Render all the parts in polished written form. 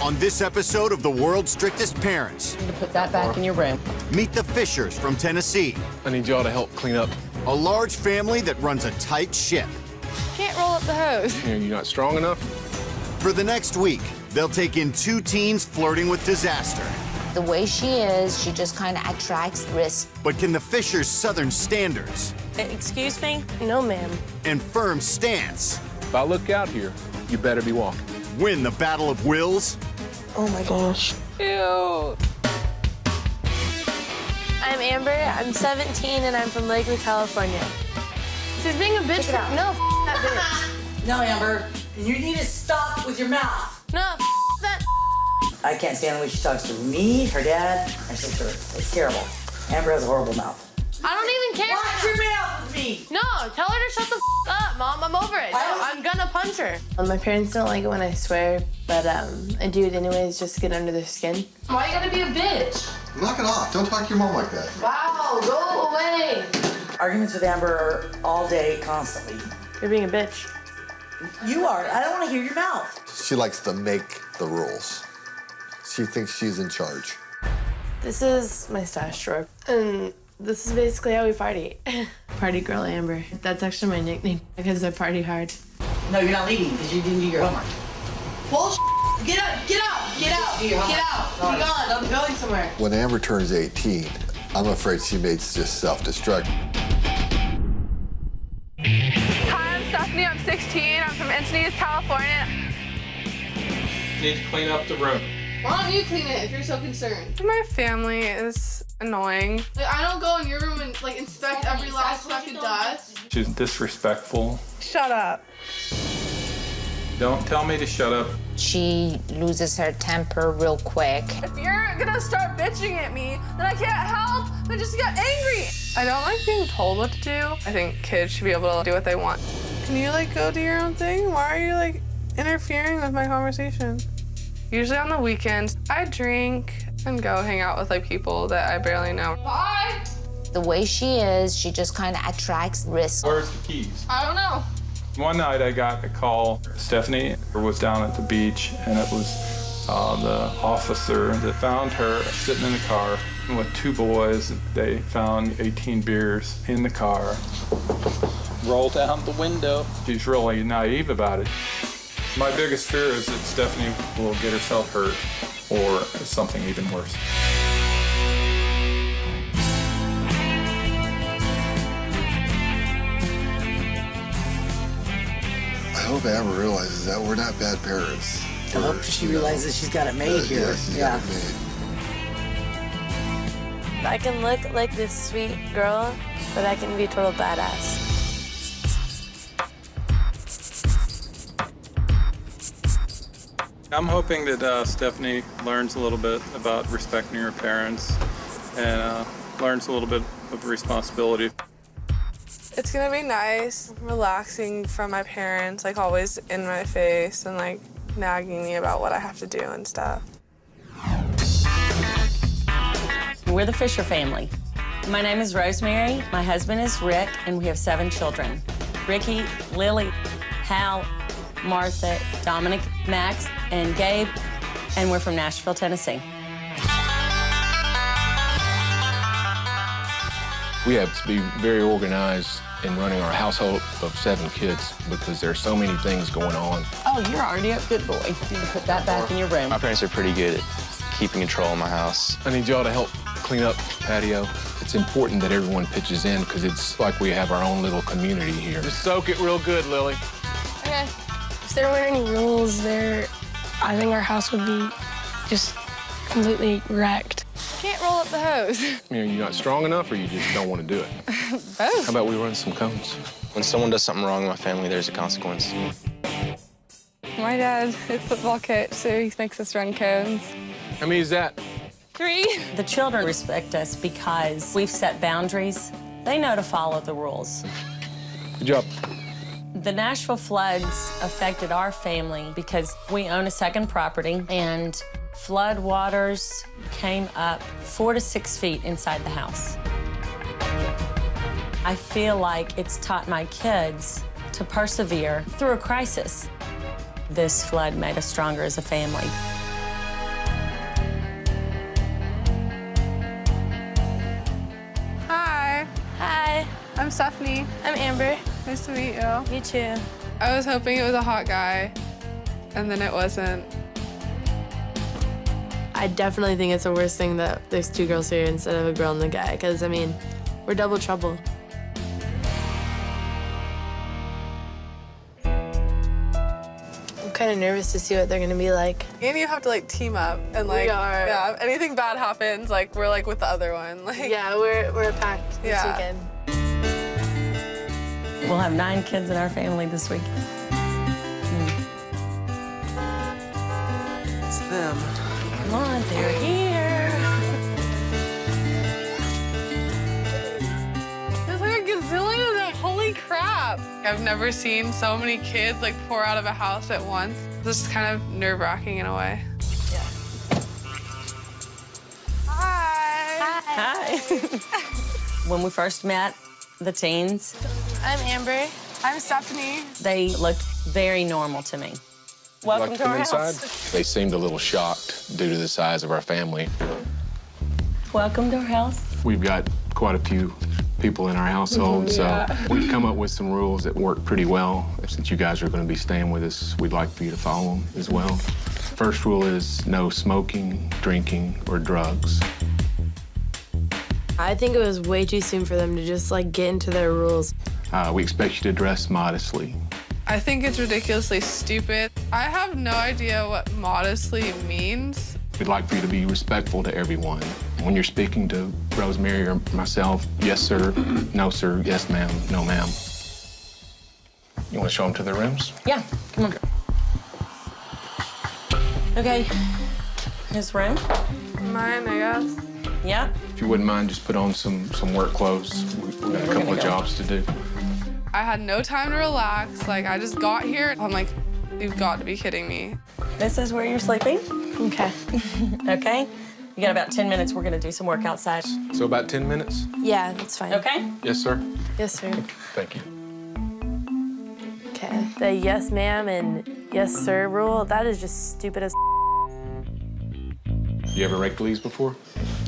On this episode of The World's Strictest Parents, You put that back in your room. meet the Fishers from Tennessee, I need y'all to help clean up. a large family that runs a tight ship. Can't roll up the hose. You're not strong enough? For the next week, they'll take in two teens flirting with disaster. The way she is, she just kind of attracts risk. But can the Fishers' Southern standards Excuse me? No, ma'am. and firm stance If I look out here, you better be walking. win the battle of wills? Oh my gosh. Ew. I'm Amber, I'm 17, and I'm from Lakewood, California. She's being a bitch. No, that bitch. No, Amber, you need to stop with your mouth. No, that. I can't stand the way she talks to me, her dad, her sister. It's terrible. Amber has a horrible mouth. I don't even care. Watch your mouth with me! No, tell her to shut the up, Mom. I'm over it. No, I'm gonna punch her. My parents don't like it when I swear, but I do it anyways just to get under their skin. Why you gotta be a bitch? Knock it off. Don't talk to your mom like that. Wow, go away. Arguments with Amber all day, constantly. You're being a bitch. You are. I don't want to hear your mouth. She likes to make the rules. She thinks she's in charge. This is my stash drawer, and this is basically how we party. Party girl Amber. That's actually my nickname because I party hard. No, you're not leaving because you didn't do your homework. Bullshit. Get up, get out, get out, get out. Be gone. I'm going somewhere. When Amber turns 18, I'm afraid she may just self-destruct. Hi, I'm Stephanie. I'm 16. I'm from Encinitas, California. Need to clean up the room. Why don't you clean it if you're so concerned? My family is annoying. Like, I don't go in your room and like inspect every last speck of dust. She's disrespectful. Shut up. Don't tell me to shut up. She loses her temper real quick. If you're gonna start bitching at me, then I can't help but just get angry. I don't like being told what to do. I think kids should be able to do what they want. Can you like go do your own thing? Why are you like interfering with my conversation? Usually on the weekends, I drink and go hang out with like people that I barely know. Bye! The way she is, she just kind of attracts risk. Where's the keys? I don't know. One night I got a call. Stephanie was down at the beach, and it was the officer that found her sitting in the car with two boys. They found 18 beers in the car. Rolled down the window. She's really naive about it. My biggest fear is that Stephanie will get herself hurt or something even worse. I hope Amber realizes that we're not bad parents. I hope she realizes she's got it made here. Yeah, she's got it made. I can look like this sweet girl, but I can be a total badass. I'm hoping that Stephanie learns a little bit about respecting her parents and learns a little bit of responsibility. It's gonna be nice, relaxing from my parents, like always in my face and like nagging me about what I have to do and stuff. We're the Fisher family. My name is Rosemary, my husband is Rick, and we have 7 children. Ricky, Lily, Hal, Martha, Dominic, Max, and Gabe, and we're from Nashville, Tennessee. We have to be very organized in running our household of 7 kids because there's so many things going on. Oh, you're already a good boy. You put that back in your room. My parents are pretty good at keeping control of my house. I need y'all to help clean up the patio. It's important that everyone pitches in because it's like we have our own little community here. Just soak it real good, Lily. Okay. If there weren't any rules there, I think our house would be just completely wrecked. Can't roll up the hose. You're not strong enough or you just don't want to do it? Both. How about we run some cones? When someone does something wrong in my family, there's a consequence. My dad is football coach, so he makes us run cones. How many is that? 3. The children respect us because we've set boundaries. They know to follow the rules. Good job. The Nashville floods affected our family because we own a second property, and flood waters came up 4 to 6 feet inside the house. I feel like it's taught my kids to persevere through a crisis. This flood made us stronger as a family. I'm Stephanie. I'm Amber. Nice to meet you. You too. I was hoping it was a hot guy, and then it wasn't. I definitely think it's the worst thing that there's 2 girls here instead of a girl and a guy, because, I mean, we're double trouble. I'm kind of nervous to see what they're gonna be like. And you have to like team up and like, We are. yeah, if anything bad happens, like we're like with the other one. Like, Yeah, we're a pack this Yeah. weekend. We'll have 9 kids in our family this week. It's them. Come on, they're here. There's like a gazillion of them. Holy crap! I've never seen so many kids like pour out of a house at once. This is kind of nerve-wracking in a way. Yeah. Hi. Hi. When we first met, the teens, I'm Amber. I'm Stephanie. they looked very normal to me. Welcome Like to our inside? house. They seemed a little shocked due to the size of our family. Welcome to our house. We've got quite a few people in our household, so we've come up with some rules that work pretty well. Since you guys are going to be staying with us, we'd like for you to follow them as well. First rule is no smoking, drinking, or drugs. I think it was way too soon for them to just, like, get into their rules. We expect you to dress modestly. I think it's ridiculously stupid. I have no idea what modestly means. We'd like for you to be respectful to everyone. When you're speaking to Rosemary or myself, yes, sir, no, sir, yes, ma'am, no, ma'am. You want to show them to their rooms? Yeah, come on. Okay, this room. Mine, I guess. Yeah. If you wouldn't mind, just put on some work clothes. We've got a couple of jobs to do. I had no time to relax. Like, I just got here. I'm like, you've got to be kidding me. This is where you're sleeping. Okay. Okay. You got about 10 minutes. We're gonna do some work outside. So about 10 minutes? Yeah, that's fine. Okay. Yes, sir. Yes, sir. Thank you. Okay. The yes, ma'am, and yes, sir rule, that is just stupid as You ever raked leaves before?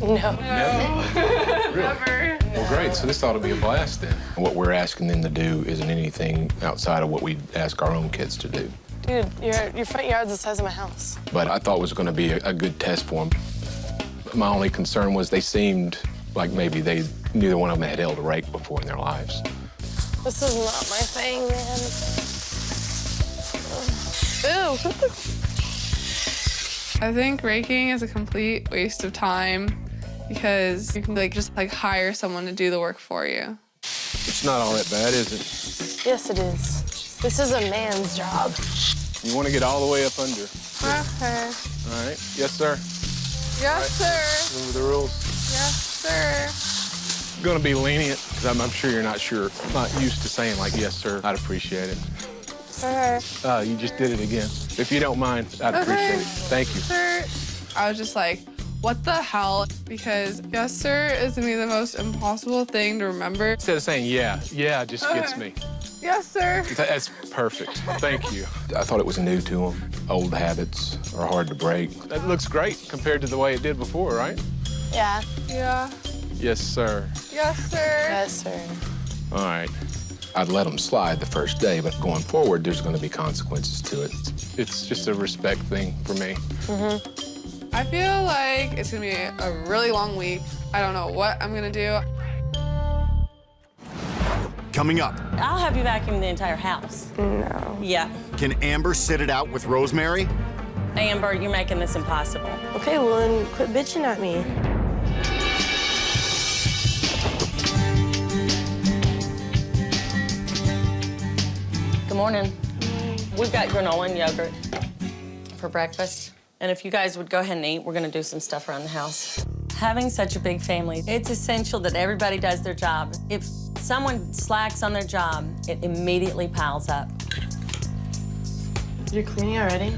No. Never. Well, great. So this ought to be a blast then. What we're asking them to do isn't anything outside of what we ask our own kids to do. Dude, your front yard's the size of my house. But I thought it was going to be a good test for them. My only concern was they seemed like maybe neither one of them had held a rake before in their lives. This is not my thing, man. Ew. I think raking is a complete waste of time because you can just hire someone to do the work for you. It's not all that bad, is it? Yes, it is. This is a man's job. You want to get all the way up under. Okay. All right. Yes, sir. Yes, sir. Remember the rules? Yes, sir. I'm going to be lenient because I'm sure you're not used to saying like, yes, sir. I'd appreciate it. Okay. You just did it again. If you don't mind, I'd appreciate it. Thank you. Sir. I was just like, what the hell? Because yes, sir is gonna be the most impossible thing to remember. Instead of saying yeah just gets me. Yes, sir. That's perfect. Thank you. I thought it was new to them. Old habits are hard to break. That looks great compared to the way it did before, right? Yeah. Yeah. Yes, sir. Yes, sir. Yes, sir. All right. I'd let them slide the first day, but going forward, there's going to be consequences to it. It's just a respect thing for me. I feel like it's gonna be a really long week. I don't know what I'm gonna do. Coming up, I'll have you vacuum the entire house. No. Yeah. can Amber sit it out with Rosemary? Amber, you're making this impossible. Okay, well then quit bitching at me. Good morning. We've got granola and yogurt for breakfast. And if you guys would go ahead and eat, we're gonna do some stuff around the house. Having such a big family, it's essential that everybody does their job. If someone slacks on their job, it immediately piles up. You're cleaning already?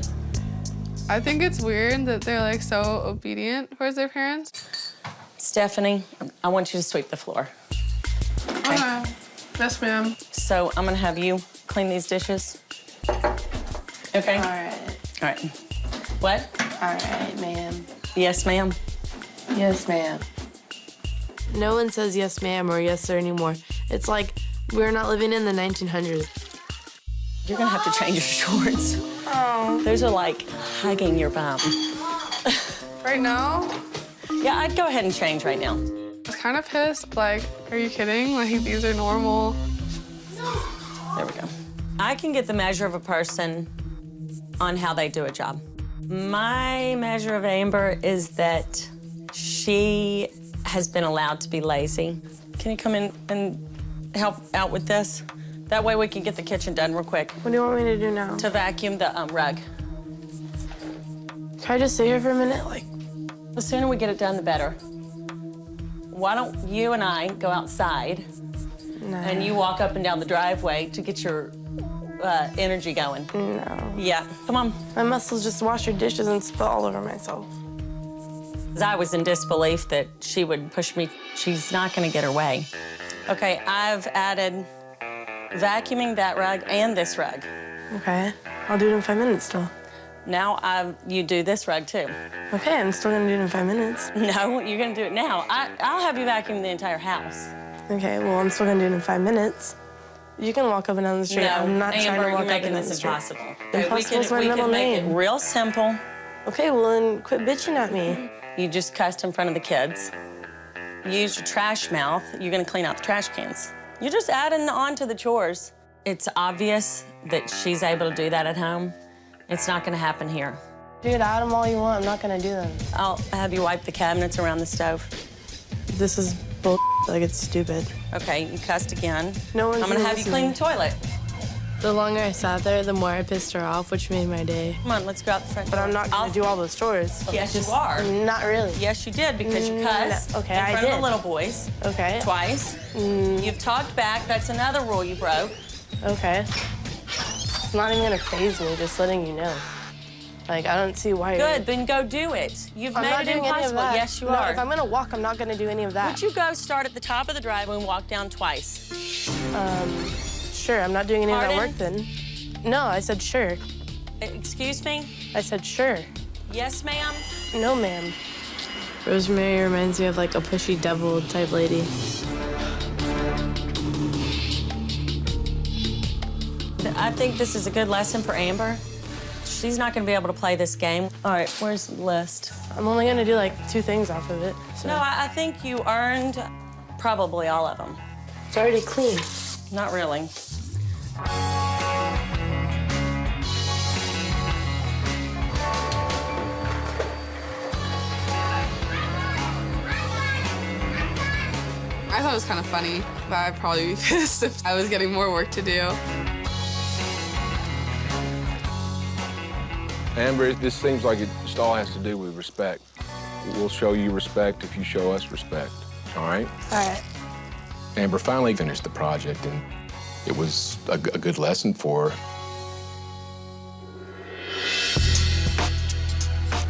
I think it's weird that they're like so obedient towards their parents. Stephanie, I want you to sweep the floor. Okay. Yes, ma'am. So I'm gonna have you clean these dishes. Okay? All right. All right. What? All right, ma'am. Yes, ma'am. Yes, ma'am. No one says yes, ma'am, or yes, sir anymore. It's like we're not living in the 1900s. You're gonna have to change your shorts. Oh. Those are like hugging your bum. Right now? Yeah, I'd go ahead and change right now. I was kind of pissed. Like, are you kidding? Like, these are normal. There we go. I can get the measure of a person on how they do a job. My measure of Amber is that she has been allowed to be lazy. Can you come in and help out with this? That way we can get the kitchen done real quick. What do you want me to do now? To vacuum the rug. Can I just sit here for a minute? Like, The sooner we get it done, the better. Why don't you and I go outside and you walk up and down the driveway to get your energy going? No. Yeah, come on. My muscles just wash your dishes and spill all over myself. I was in disbelief that she would push me. She's not gonna get her way. Okay, I've added vacuuming that rug and this rug. Okay, I'll do it in 5 minutes still. Now you do this rug too. Okay, I'm still gonna do it in 5 minutes. No, you're gonna do it now. I'll have you vacuum the entire house. Okay, well, I'm still gonna do it in 5 minutes. You can walk up and down the street. No, I'm not trying to walk you're up and making down this the street. impossible. Impossible's my we middle can make name. it real simple. Okay, well, then quit bitching at me. You just cussed in front of the kids. Use your trash mouth. You're gonna clean out the trash cans. You're just adding on to the chores. It's obvious that she's able to do that at home. It's not gonna happen here. Dude, add them all you want. I'm not gonna do them. I'll have you wipe the cabinets around the stove. This is bull. Like, it's stupid. Okay, you cussed again. No one's I'm gonna have you clean the toilet. The longer I sat there, the more I pissed her off, which made my day. Come on, let's go out the front But door. I'm not gonna do all those chores. Yes, you are. Not really. Yes, you did, because you cussed No, okay, in I front of did. the little boys. Okay. Twice. You've talked back. That's another rule you broke. Okay. It's not even gonna faze me, just letting you know. Like, I don't see why you're... Good, then go do it. You've I'm made not it doing any of impossible. that. Yes, you No, are. if I'm gonna walk, I'm not gonna do any of that. Would you go start at the top of the driveway and walk down twice? Sure, I'm not doing any of that Pardon? work then. No, I said sure. Excuse me? I said sure. Yes, ma'am? No, ma'am. Rosemary reminds me of like a pushy devil type lady. I think this is a good lesson for Amber. She's not gonna be able to play this game. All right, where's the list? I'm only gonna do like 2 things off of it. So. No, I think you earned probably all of them. It's already clean. Not really. I thought it was kind of funny, but I'd probably be pissed if I was getting more work to do. Amber, this seems like it just all has to do with respect. We'll show you respect if you show us respect, all right? All right. Amber finally finished the project, and it was a good lesson for her.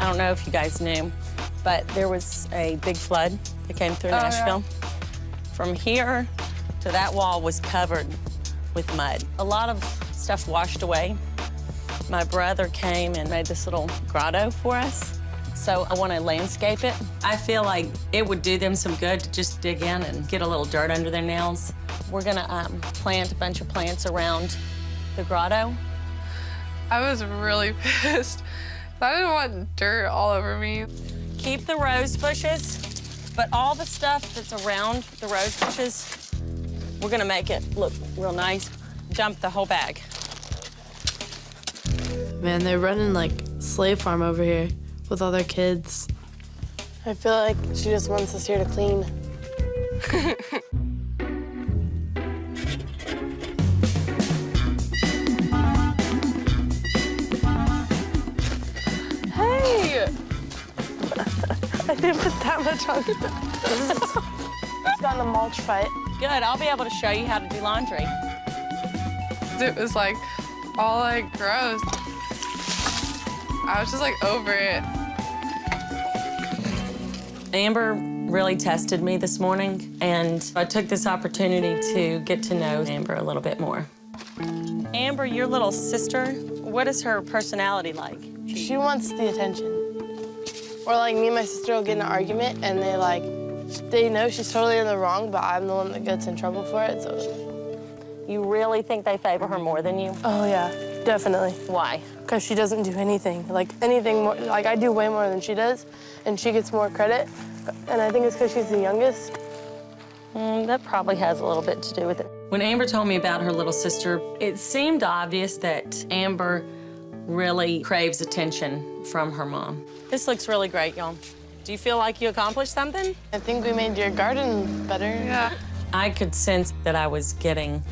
I don't know if you guys knew, but there was a big flood that came through Nashville. Yeah. From here to that wall was covered with mud. A lot of stuff washed away. My brother came and made this little grotto for us. So I want to landscape it. I feel like it would do them some good to just dig in and get a little dirt under their nails. We're gonna plant a bunch of plants around the grotto. I was really pissed. I didn't want dirt all over me. Keep the rose bushes, but all the stuff that's around the rose bushes, we're gonna make it look real nice. Dump the whole bag. Man, they're running like slave farm over here with all their kids. I feel like she just wants us here to clean. Hey! I didn't put that much on. It's got in a mulch fight. Good, I'll be able to show you how to do laundry. It was like all like gross. I was just like over it. Amber really tested me this morning, and I took this opportunity to get to know Amber a little bit more. Amber, your little sister, what is her personality like? She wants the attention. Or like me and my sister will get in an argument and they like They know she's totally in the wrong, but I'm the one that gets in trouble for it, so. You really think they favor her more than you? Oh, yeah, definitely. Why? Because she doesn't do anything. Like, anything more, like, I do way more than she does, and she gets more credit. And I think it's because she's the youngest. That probably has a little bit to do with it. When Amber told me about her little sister, it seemed obvious that Amber really craves attention from her mom. This looks really great, y'all. Do you feel like you accomplished something? I think we made your garden better. Yeah. I could sense that I was getting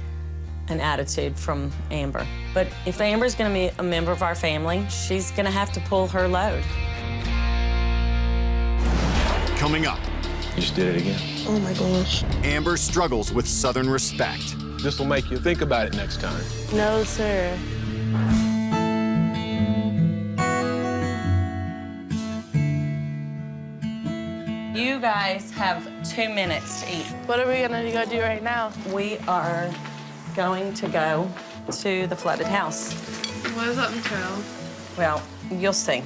an attitude from Amber. But if Amber's gonna be a member of our family, she's gonna have to pull her load. Coming up. You just did it again. Oh my gosh. Amber struggles with Southern respect. This will make you think about it next time. No, sir. You guys have 2 minutes to eat. What are we gonna go do right now? We are going to go to the flooded house. What does that entail? Well, you'll see.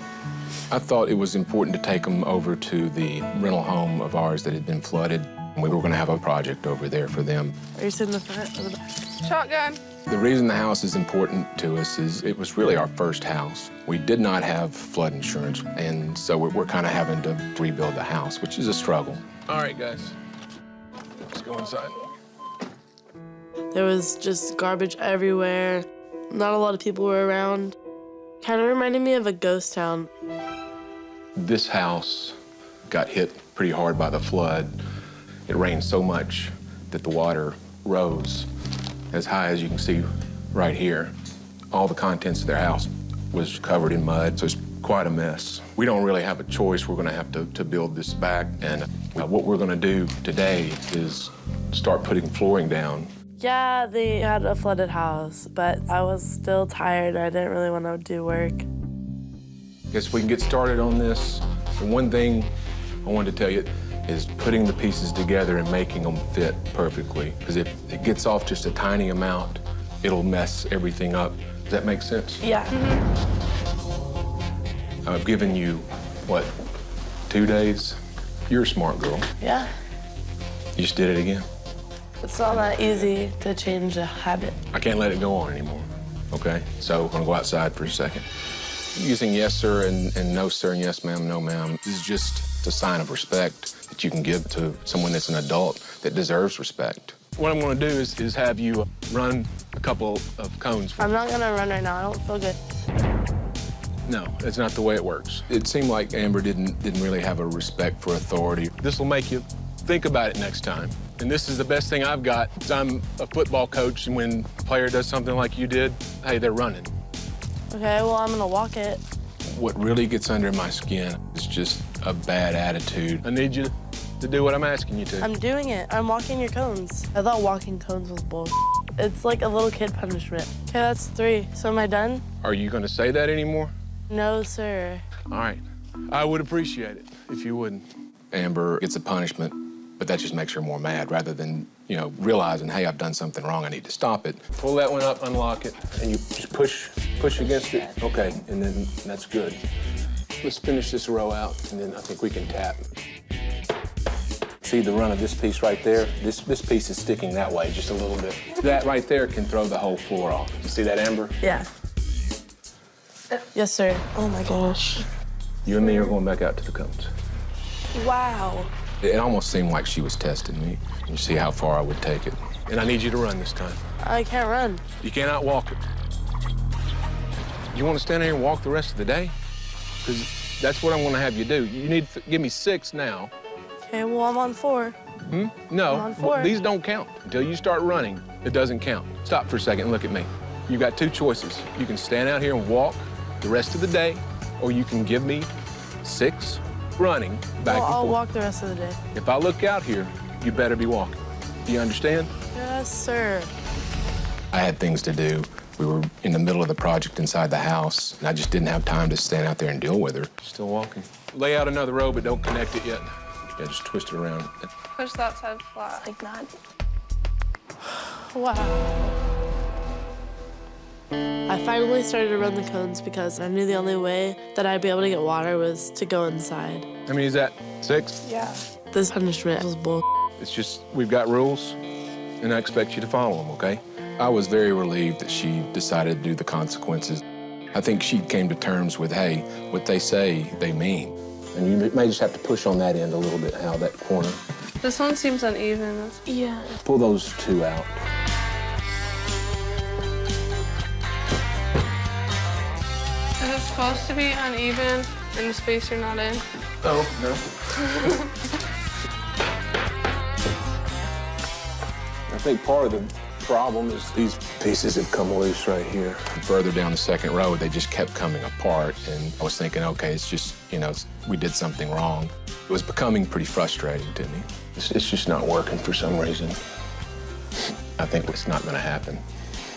I thought it was important to take them over to the rental home of ours that had been flooded. We were going to have a project over there for them. Are you sitting in the front or the back? Shotgun. The reason the house is important to us is it was really our first house. We did not have flood insurance, and so we're kind of having to rebuild the house, which is a struggle. All right, guys. Let's go inside. There was just garbage everywhere. Not a lot of people were around. Kind of reminded me of a ghost town. This house got hit pretty hard by the flood. It rained so much that the water rose as high as you can see right here. All the contents of their house was covered in mud, so it's quite a mess. We don't really have a choice. We're gonna have to build this back, and what we're gonna do today is start putting flooring down. Yeah, they had a flooded house, but I was still tired. I didn't really want to do work. Guess we can get started on this. The one thing I wanted to tell you is putting the pieces together and making them fit perfectly. Because if it gets off just a tiny amount, it'll mess everything up. Does that make sense? Yeah. I've given you, what, 2 days? You're a smart girl. Yeah. You just did it again. It's not that easy to change a habit. I can't let it go on anymore, okay? So I'm gonna go outside for a second. Using yes, sir, and no, sir, and yes, ma'am, no, ma'am is just a sign of respect that you can give to someone that's an adult that deserves respect. What I'm gonna do is have you run a couple of cones for me. I'm not gonna run right now. I don't feel good. No, that's not the way it works. It seemed like Amber didn't really have a respect for authority. This will make you think about it next time. And this is the best thing I've got. I'm a football coach, and when a player does something like you did, hey, they're running. Okay, well, I'm gonna walk it. What really gets under my skin is just a bad attitude. I need you to do what I'm asking you to. I'm doing it. I'm walking your cones. I thought walking cones was bull. It's like a little kid punishment. Okay, that's 3. So am I done? Are you gonna say that anymore? No, sir. All right. I would appreciate it if you wouldn't. Amber gets a punishment, but that just makes her more mad rather than, realizing, hey, I've done something wrong, I need to stop it. Pull that one up, unlock it, and you just push against it. Okay, and then that's good. Let's finish this row out, and then I think we can tap. See the run of this piece right there? This piece is sticking that way just a little bit. That right there can throw the whole floor off. You see that, Amber? Yeah. Yes, sir. Oh, my gosh. You and me are going back out to the cones. Wow. It almost seemed like she was testing me. You see how far I would take it. And I need you to run this time. I can't run. You cannot walk it. You want to stand here and walk the rest of the day? Because that's what I'm going to have you do. You need to give me 6 now. Okay, well, I'm on 4. No, I'm on 4. These don't count. Until you start running, it doesn't count. Stop for a second and look at me. You got 2 choices. You can stand out here and walk the rest of the day, or you can give me 6 running back and forth. I'll walk the rest of the day. If I look out here, you better be walking. Do you understand? Yes, sir. I had things to do. We were in the middle of the project inside the house, and I just didn't have time to stand out there and deal with her. Still walking. Lay out another row, but don't connect it yet. Yeah, just twist it around. Push that side flat. Like that. Wow. I finally started to run the cones because I knew the only way that I'd be able to get water was to go inside. How many is that? 6? Yeah. This punishment was bull. It's just, we've got rules, and I expect you to follow them, okay? I was very relieved that she decided to do the consequences. I think she came to terms with, hey, what they say, they mean. And you may just have to push on that end a little bit, Hal, that corner. This one seems uneven. Yeah. Pull those two out. Is it supposed to be uneven in the space you're not in? Oh, no. I think part of the problem is these pieces have come loose right here. Further down the second row, they just kept coming apart, and I was thinking, okay, it's just, you know, we did something wrong. It was becoming pretty frustrating to me. It's just not working for some reason. I think it's not gonna happen.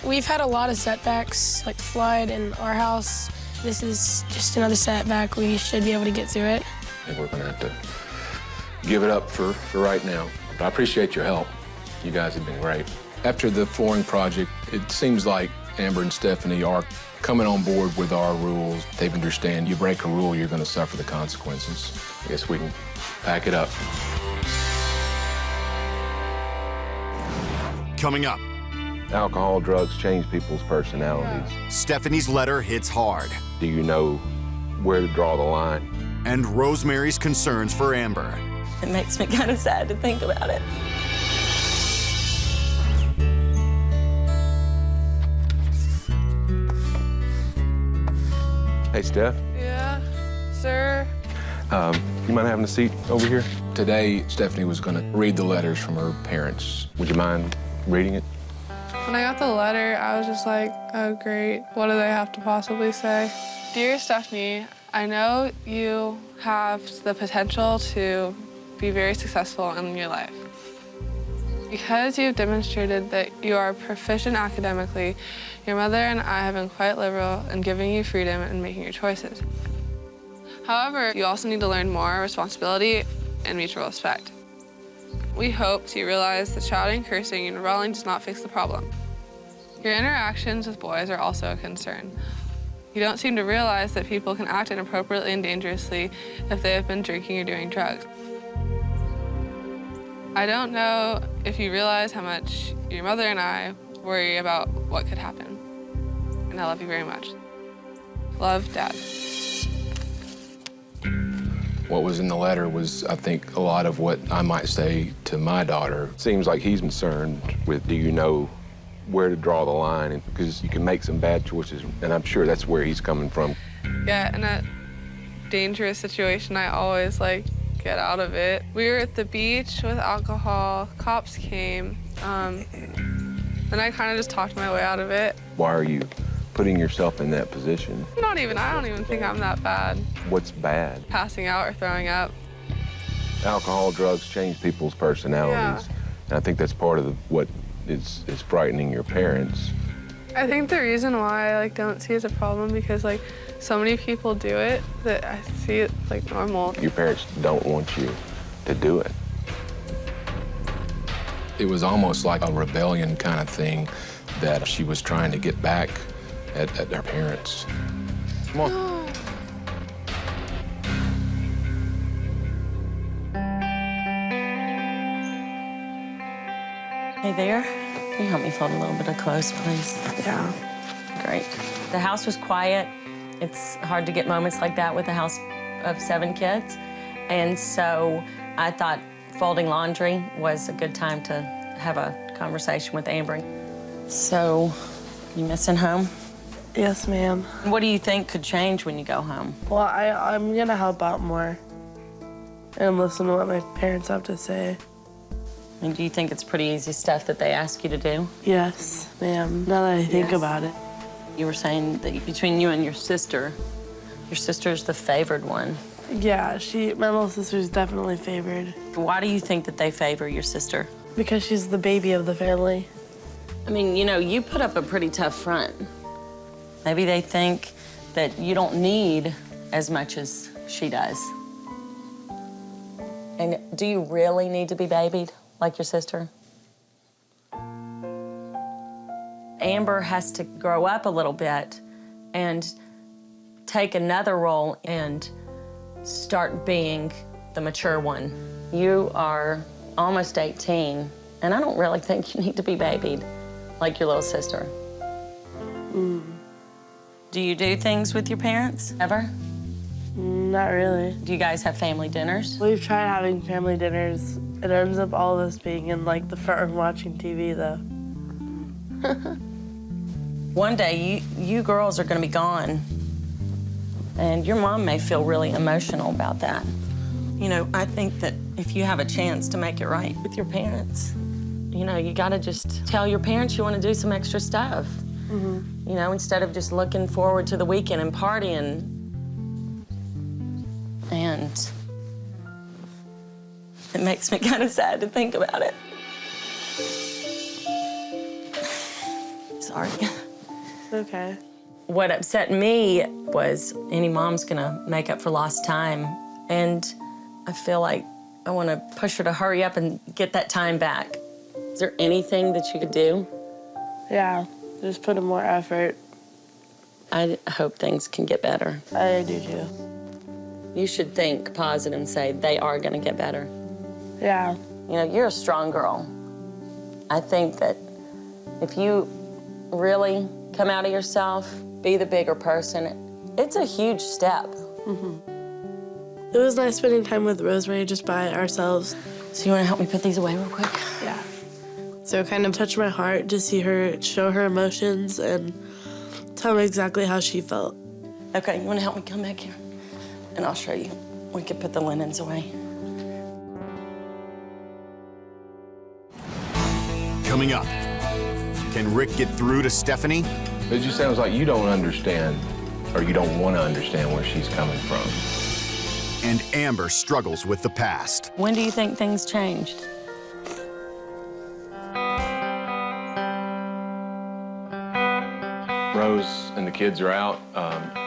We've had a lot of setbacks, like flood in our house. This is just another setback. We should be able to get through it. I think we're gonna have to give it up for right now. But I appreciate your help. You guys have been great. After the flooring project, it seems like Amber and Stephanie are coming on board with our rules. They understand you break a rule, you're gonna suffer the consequences. I guess we can pack it up. Coming up. Alcohol, drugs change people's personalities. Stephanie's letter hits hard. Do you know where to draw the line? And Rosemary's concerns for Amber. It makes me kind of sad to think about it. Hey, Steph. Yeah, sir. You mind having a seat over here? Today, Stephanie was gonna read the letters from her parents. Would you mind reading it? When I got the letter, I was just like, oh, great. What do they have to possibly say? Dear Stephanie, I know you have the potential to be very successful in your life. Because you've demonstrated that you are proficient academically, your mother and I have been quite liberal in giving you freedom in making your choices. However, you also need to learn more responsibility and mutual respect. We hope you realize that shouting, cursing, and rebelling does not fix the problem. Your interactions with boys are also a concern. You don't seem to realize that people can act inappropriately and dangerously if they have been drinking or doing drugs. I don't know if you realize how much your mother and I worry about what could happen. And I love you very much. Love, Dad. What was in the letter was, I think, a lot of what I might say to my daughter. Seems like he's concerned with, do you know where to draw the line? And because you can make some bad choices, and I'm sure that's where he's coming from. Yeah, in a dangerous situation, I always, get out of it. We were at the beach with alcohol. Cops came. Then I kind of just talked my way out of it. Why are you putting yourself in that position? I don't even think I'm that bad. What's bad? Passing out or throwing up. Alcohol, drugs change people's personalities. Yeah. And I think that's part of what is frightening your parents. I think the reason why I don't see it as a problem because so many people do it that I see it normal. Your parents don't want you to do it. It was almost like a rebellion kind of thing that she was trying to get back at her parents. Come on. Hey there. Can you help me fold a little bit of clothes, please? Yeah. Great. The house was quiet. It's hard to get moments like that with a house of 7 kids. And so I thought folding laundry was a good time to have a conversation with Amber. So, you missing home? Yes, ma'am. What do you think could change when you go home? Well, I'm gonna help out more and listen to what my parents have to say. And do you think it's pretty easy stuff that they ask you to do? Yes, ma'am. Now that I think about it. You were saying that between you and your sister's the favored one. Yeah, my little sister's definitely favored. Why do you think that they favor your sister? Because she's the baby of the family. I mean, you put up a pretty tough front. Maybe they think that you don't need as much as she does. And do you really need to be babied like your sister? Amber has to grow up a little bit and take another role and start being the mature one. You are almost 18, and I don't really think you need to be babied like your little sister. Do you do things with your parents, ever? Not really. Do you guys have family dinners? We've tried having family dinners. It ends up all of us being in, like, the front room watching TV, though. One day, you girls are gonna be gone, and your mom may feel really emotional about that. You know, I think that if you have a chance to make it right with your parents, you know, you gotta just tell your parents you wanna do some extra stuff. You know, instead of just looking forward to the weekend and partying. And it makes me kind of sad to think about it. Sorry. Okay. What upset me was any mom's gonna make up for lost time. And I feel like I wanna push her to hurry up and get that time back. Is there anything that you could do? Yeah, just put in more effort. I hope things can get better. I do too. You should think positive and say they are gonna get better. Yeah. You know, you're a strong girl. I think that if you really come out of yourself, be the bigger person, it's a huge step. It was nice spending time with Rosemary just by ourselves. So you wanna help me put these away real quick? Yeah. So it kind of touched my heart to see her show her emotions and tell me exactly how she felt. Okay, you wanna help me come back here? And I'll show you. We could put the linens away. Coming up, can Rick get through to Stephanie? It just sounds like you don't understand, or you don't want to understand where she's coming from. And Amber struggles with the past. When do you think things changed? Rose and the kids are out.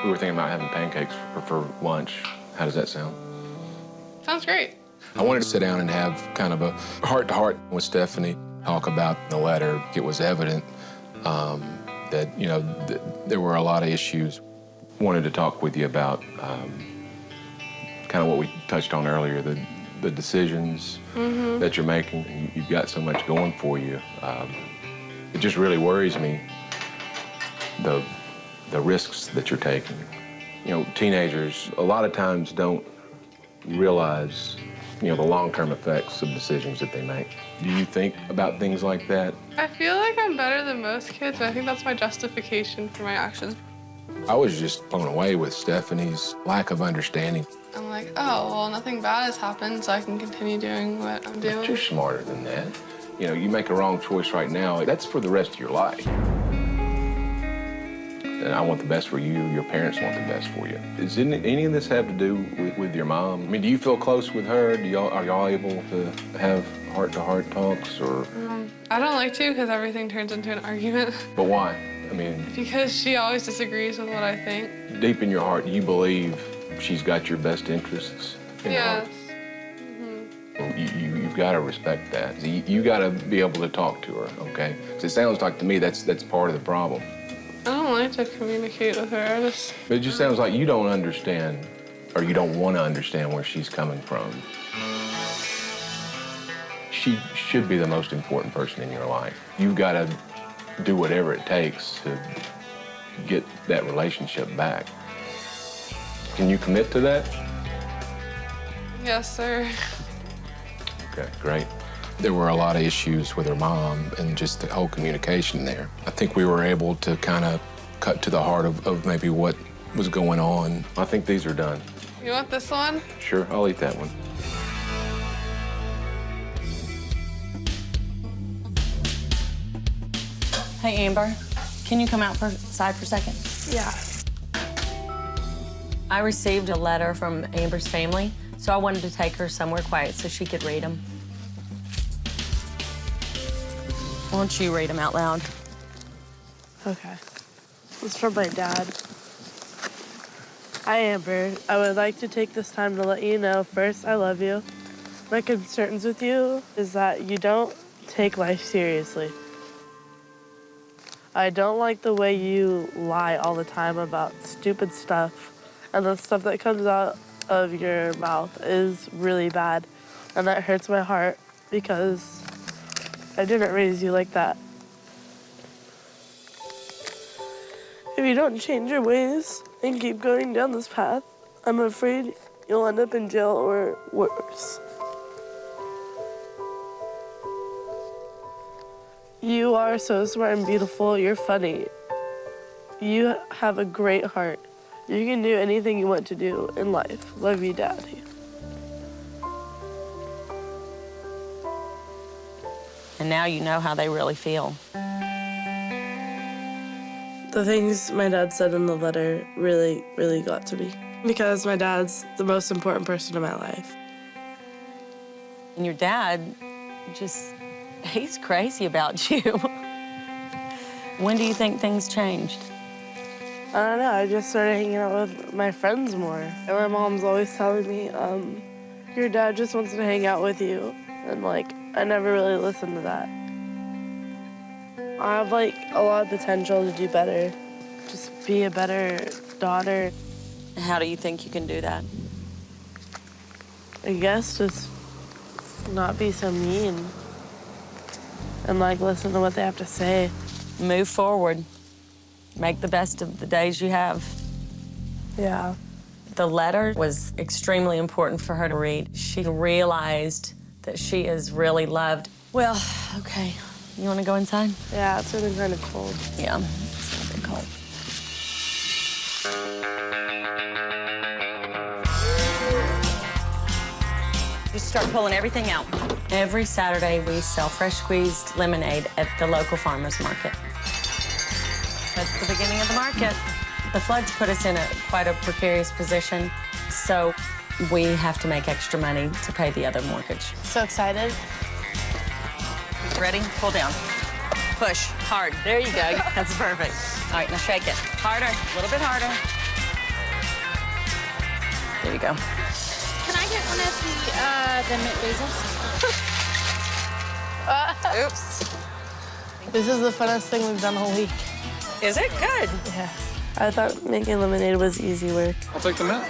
We were thinking about having pancakes for lunch. How does that sound? Sounds great. I wanted to sit down and have kind of a heart-to-heart with Stephanie, talk about the letter. It was evident that, you know, there were a lot of issues. Wanted to talk with you about kind of what we touched on earlier, the decisions that you're making. You've got so much going for you. It just really worries me, the risks that you're taking. You know, teenagers a lot of times don't realize, you know, the long-term effects of decisions that they make. Do you think about things like that? I feel like I'm better than most kids, and I think that's my justification for my actions. I was just blown away with Stephanie's lack of understanding. I'm like, oh, well, nothing bad has happened, so I can continue doing what I'm doing. But you're smarter than that. You know, you make a wrong choice right now, that's for the rest of your life. And I want the best for you, your parents want the best for you. Does any of this have to do with your mom? I mean, do you feel close with her? Are y'all able to have heart-to-heart talks, or? I don't like to, because everything turns into an argument. But why? I mean... Because she always disagrees with what I think. Deep in your heart, do you believe she's got your best interests in Yes. Well, you've got to respect that. You got to be able to talk to her, okay? Because it sounds like to me that's part of the problem. I don't like to communicate with her. But it just sounds like you don't understand, or you don't want to understand where she's coming from. She should be the most important person in your life. You've got to do whatever it takes to get that relationship back. Can you commit to that? Yes, sir. Okay, great. There were a lot of issues with her mom and just the whole communication there. I think we were able to kind of cut to the heart of maybe what was going on. I think these are done. You want this one? Sure, I'll eat that one. Hey, Amber, can you come outside for a second? Yeah. I received a letter from Amber's family, so I wanted to take her somewhere quiet so she could read them. Why don't you read them out loud? Okay. It's from my dad. Hi, Amber. I would like to take this time to let you know, first, I love you. My concerns with you is that you don't take life seriously. I don't like the way you lie all the time about stupid stuff, and the stuff that comes out of your mouth is really bad. And that hurts my heart because I didn't raise you like that. If you don't change your ways and keep going down this path, I'm afraid you'll end up in jail or worse. You are so smart and beautiful. You're funny. You have a great heart. You can do anything you want to do in life. Love you, Daddy. And now you know how they really feel. The things my dad said in the letter really, really got to me because my dad's the most important person in my life. And your dad he's crazy about you. When do you think things changed? I don't know, I just started hanging out with my friends more. And my mom's always telling me, your dad just wants to hang out with you. And like, I never really listened to that. I have like a lot of potential to do better. Just be a better daughter. How do you think you can do that? I guess just not be so mean. And like listen to what they have to say. Move forward. Make the best of the days you have. Yeah. The letter was extremely important for her to read. She realized that she is really loved. Well, okay. You want to go inside? Yeah, it's really kind of cold. Yeah, it's a bit cold. Just start pulling everything out. Every Saturday, we sell fresh squeezed lemonade at the local farmer's market. That's the beginning of the market. The floods put us in quite a precarious position, so we have to make extra money to pay the other mortgage. So excited. Ready? Pull down. Push. Hard. There you go. That's perfect. All right, now shake it. Harder. A little bit harder. There you go. Can I get one of the mint basils? Oops. This is the funnest thing we've done all week. Is it? Good. Yeah. I thought making lemonade was easy work. I'll take the mint.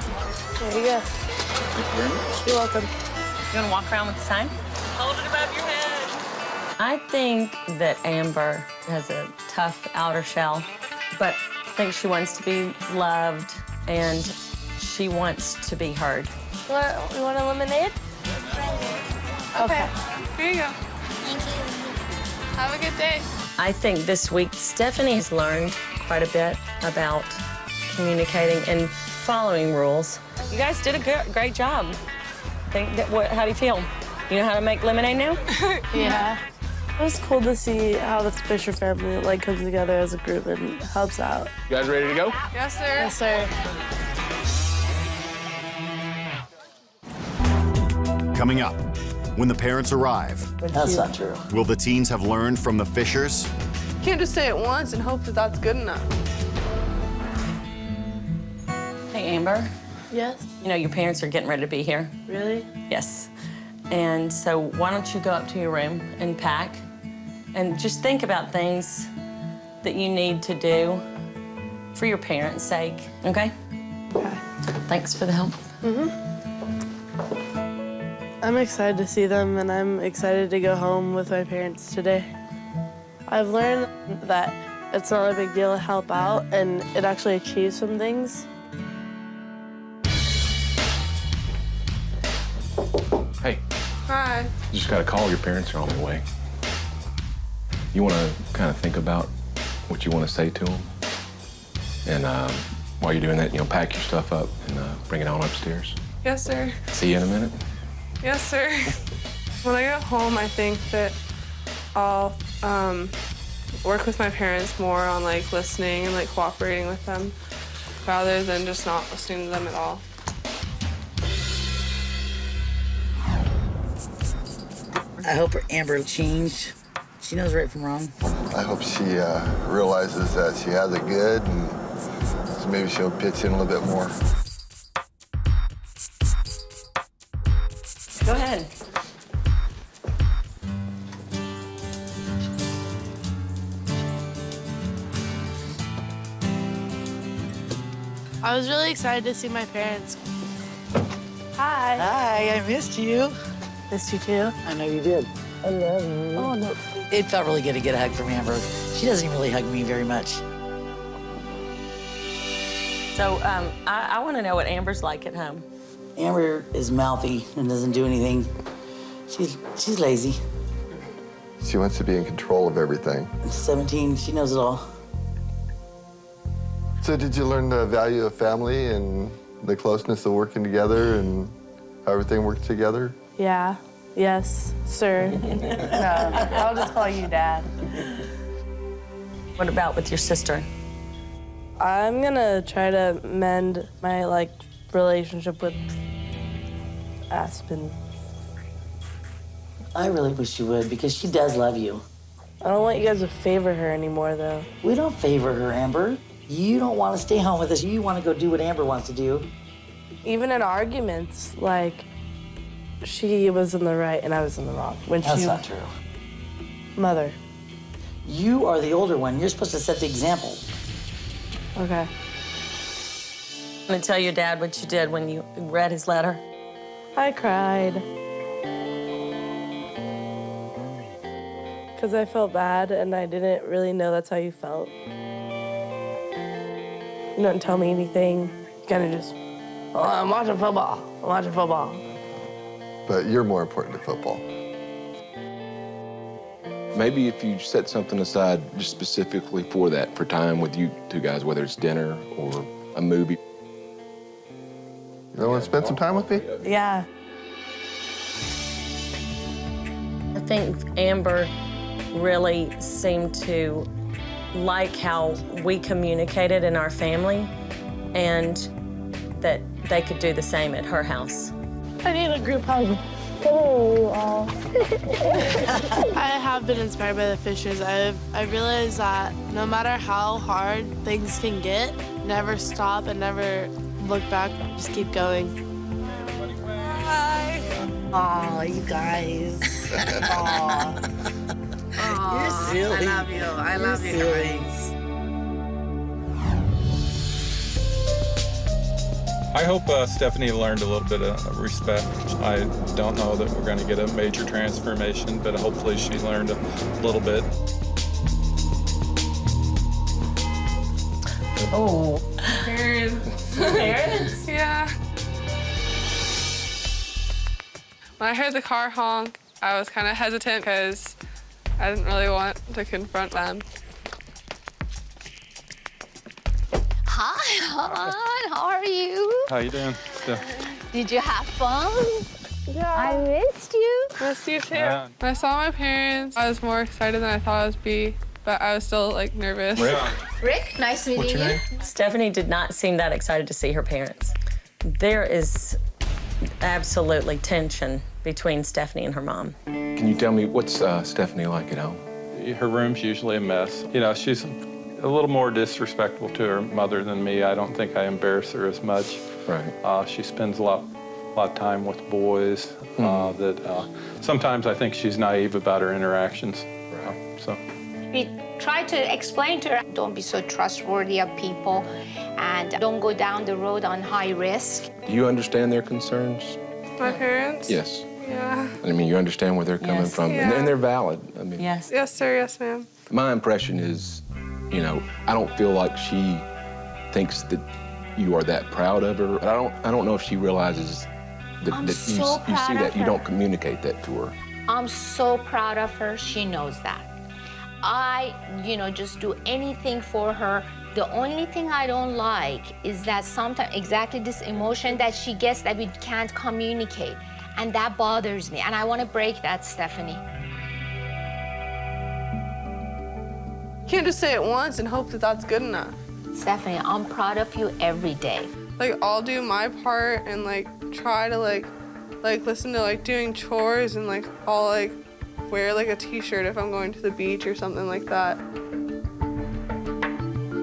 There you go. Thank you very much. You're welcome. You want to walk around with the sign? Hold it above your head. I think that Amber has a tough outer shell, but I think she wants to be loved and she wants to be heard. You want a lemonade? Okay. Here you go. Thank you. Have a good day. I think this week Stephanie has learned quite a bit about communicating and following rules. You guys did a great job. How do you feel? You know how to make lemonade now? Yeah. It was cool to see how the Fisher family like comes together as a group and helps out. You guys ready to go? Yes, sir. Yes, sir. Coming up, when the parents arrive, That's not true. will the teens have learned from the Fishers? You can't just say it once and hope that that's good enough. Hey, Amber. Yes? You know, your parents are getting ready to be here. Really? Yes. And so why don't you go up to your room and pack and just think about things that you need to do for your parents' sake, okay? Okay. Thanks for the help. I'm excited to see them, and I'm excited to go home with my parents today. I've learned that it's not a big deal to help out, and it actually achieves some things. Hey, Hi. you just got to call. Your parents are on their way. You want to kind of think about what you want to say to them. And while you're doing that, pack your stuff up and bring it on upstairs. Yes, sir. See you in a minute. Yes, sir. When I get home, I think that I'll work with my parents more on like listening and like cooperating with them rather than just not listening to them at all. I hope Amber changed. She knows right from wrong. I hope she realizes that she has it good, and so maybe she'll pitch in a little bit more. Go ahead. I was really excited to see my parents. Hi. Hi, I missed you. Missed you too. I know you did. I love you. Oh, no. It felt really good to get a hug from Amber. She doesn't really hug me very much. So I want to know what Amber's like at home. Amber is mouthy and doesn't do anything. She's lazy. She wants to be in control of everything. 17, she knows it all. So did you learn the value of family and the closeness of working together and how everything works together? Yeah. Yes, sir. No, I'll just call you Dad. What about with your sister? I'm gonna try to mend my relationship with Aspen. I really wish you would, because she does love you. I don't want you guys to favor her anymore, though. We don't favor her, Amber. You don't want to stay home with us. You want to go do what Amber wants to do. Even in arguments, she was in the right and I was in the wrong. That's not true. Mother. You are the older one. You're supposed to set the example. Okay. I'm gonna tell your dad what you did when you read his letter. I cried. Because I felt bad and I didn't really know that's how you felt. You didn't tell me anything. You kind of just, oh, I'm watching football. I'm watching football. But you're more important to football. Maybe if you set something aside just specifically for that, for time with you two guys, whether it's dinner or a movie. You don't want to spend some time with me? Yeah. I think Amber really seemed to like how we communicated in our family and that they could do the same at her house. I need a group hug. Come on, you all. I have been inspired by the Fishers. I realized that no matter how hard things can get, never stop and never look back. Just keep going. Hi. Aw, you guys. Aw. You're silly. I love you. I love you guys. I hope Stephanie learned a little bit of respect. I don't know that we're going to get a major transformation, but hopefully she learned a little bit. Oh. Parents. Parents? Yeah. When I heard the car honk, I was kind of hesitant because I didn't really want to confront them. Hi, hon. How are you? How you doing? Did you have fun? Yeah. I missed you. Missed you too. Yeah. When I saw my parents, I was more excited than I thought I would be, but I was still nervous. Rick, nice meeting you. name? Stephanie did not seem that excited to see her parents. There is absolutely tension between Stephanie and her mom. Can you tell me what's Stephanie like at home? Her room's usually a mess. You know, she's a little more disrespectful to her mother than me. I don't think I embarrass her as much. Right. She spends a lot of time with boys. Sometimes I think she's naive about her interactions. So. We try to explain to her, don't be so trustworthy of people and don't go down the road on high risk. Do you understand their concerns? My parents? Yes. Yeah. I mean, you understand where they're coming from, Yeah. and they're valid. I mean, Yes. Yes, sir. Yes, ma'am. my impression is, you know, I don't feel like she thinks that you are that proud of her. But I don't know if she realizes that, I'm you so see proud that of you her. don't communicate that to her. I'm so proud of her. She knows that. I, just do anything for her. The only thing I don't like is that sometimes exactly this emotion that she gets that we can't communicate. And that bothers me. And I want to break that, Stephanie. You can't just say it once and hope that that's good enough. Stephanie, I'm proud of you every day. I'll do my part and try to listen to doing chores and I'll wear a t-shirt if I'm going to the beach or something like that.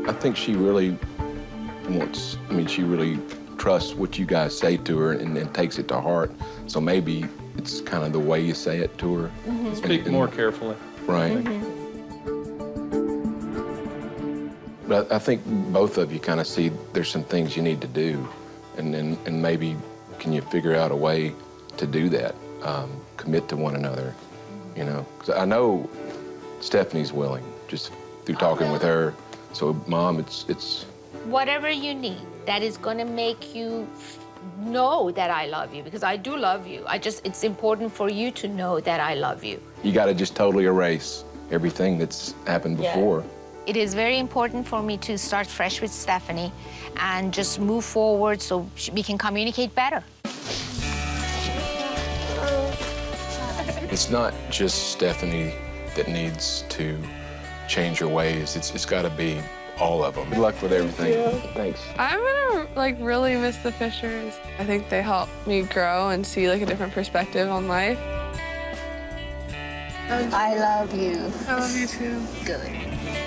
I think she really she really trusts what you guys say to her and takes it to heart. So maybe it's kind of the way you say it to her. Mm-hmm. Speak more carefully. Right. Mm-hmm. But I think both of you kind of see there's some things you need to do, and maybe can you figure out a way to do that? commit to one another, you know. 'Cause I know Stephanie's willing, just through talking with her. So, Mom, it's Whatever you need that is going to make you know that I love you, because I do love you. It's important for you to know that I love you. You got to just totally erase everything that's happened before. It is very important for me to start fresh with Stephanie and just move forward so we can communicate better. It's not just Stephanie that needs to change her ways. It's got to be all of them. Good luck with everything. Thanks. I'm gonna really miss the Fishers. I think they help me grow and see a different perspective on life. I love you. I love you too. Good.